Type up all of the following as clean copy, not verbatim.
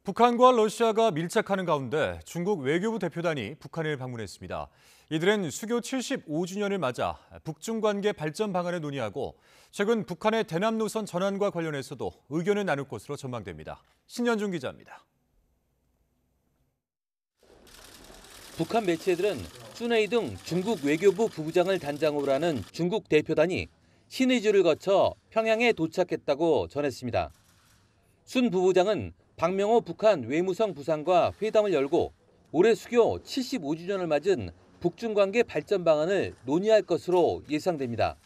북한과 러시아가 밀착하는 가운데 중국 외교부 대표단이 북한을 방문했습니다. 이들은 수교 75주년을 맞아 북중 관계 발전 방안을 논의하고 최근 북한의 대남 노선 전환과 관련해서도 의견을 나눌 것으로 전망됩니다. 신현중 기자입니다. 북한 매체들은 순웨이 등 중국 외교부 부부장을 단장으로 하는 중국 대표단이 신의주를 거쳐 평양에 도착했다고 전했습니다. 순 부부장은 박명호 북한 외무성 부상과 회담을 열고 올해 수교 75주년을 맞은 북중 관계 발전 방안을 논의할 것으로 예상됩니다.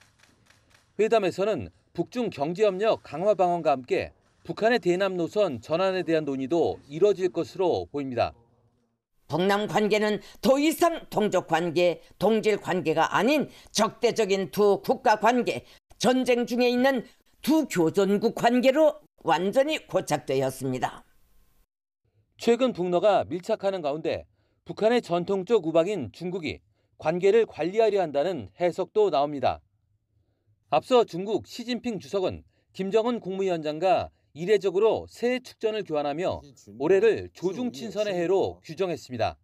회담에서는 북중 경제협력 강화 방안과 함께 북한의 대남 노선 전환에 대한 논의도 이뤄질 것으로 보입니다. 북남 관계는 더 이상 동족 관계, 동질 관계가 아닌 적대적인 두 국가 관계, 전쟁 중에 있는 두 교전국 관계로 완전히 고착되었습니다. 최근 북러가 밀착하는 가운데 북한의 전통적 우방인 중국이 관계를 관리하려 한다는 해석도 나옵니다. 앞서 중국 시진핑 주석은 김정은 국무위원장과 이례적으로 새해 축전을 교환하며 올해를 조중친선의 해로 규정했습니다.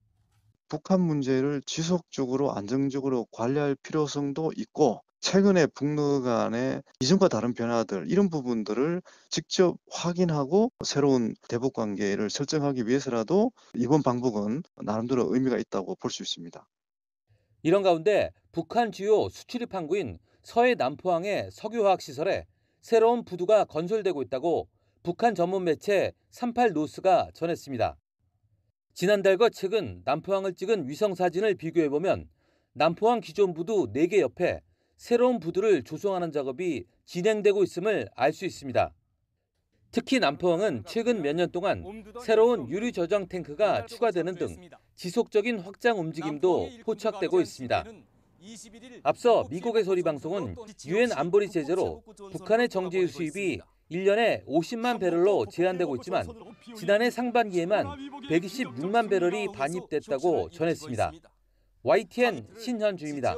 북한 문제를 지속적으로 안정적으로 관리할 필요성도 있고 최근에 북러 간의 이전과 다른 변화들 이런 부분들을 직접 확인하고 새로운 대북 관계를 설정하기 위해서라도 이번 방북은 나름대로 의미가 있다고 볼 수 있습니다. 이런 가운데 북한 주요 수출입 항구인 서해 남포항의 석유화학 시설에 새로운 부두가 건설되고 있다고 북한 전문 매체 38노스가 전했습니다. 지난달과 최근 남포항을 찍은 위성 사진을 비교해보면 남포항 기존 부두 4개 옆에 새로운 부두를 조성하는 작업이 진행되고 있음을 알 수 있습니다. 특히 남포항은 최근 몇 년 동안 새로운 유류 저장 탱크가 추가되는 등 지속적인 확장 움직임도 포착되고 있습니다. 앞서 미국의 소리방송은 유엔 안보리 제재로 북한의 정제유 수입이 1년에 50만 배럴로 제한되고 있지만 지난해 상반기에만 126만 배럴이 반입됐다고 전했습니다. YTN 신현주입니다.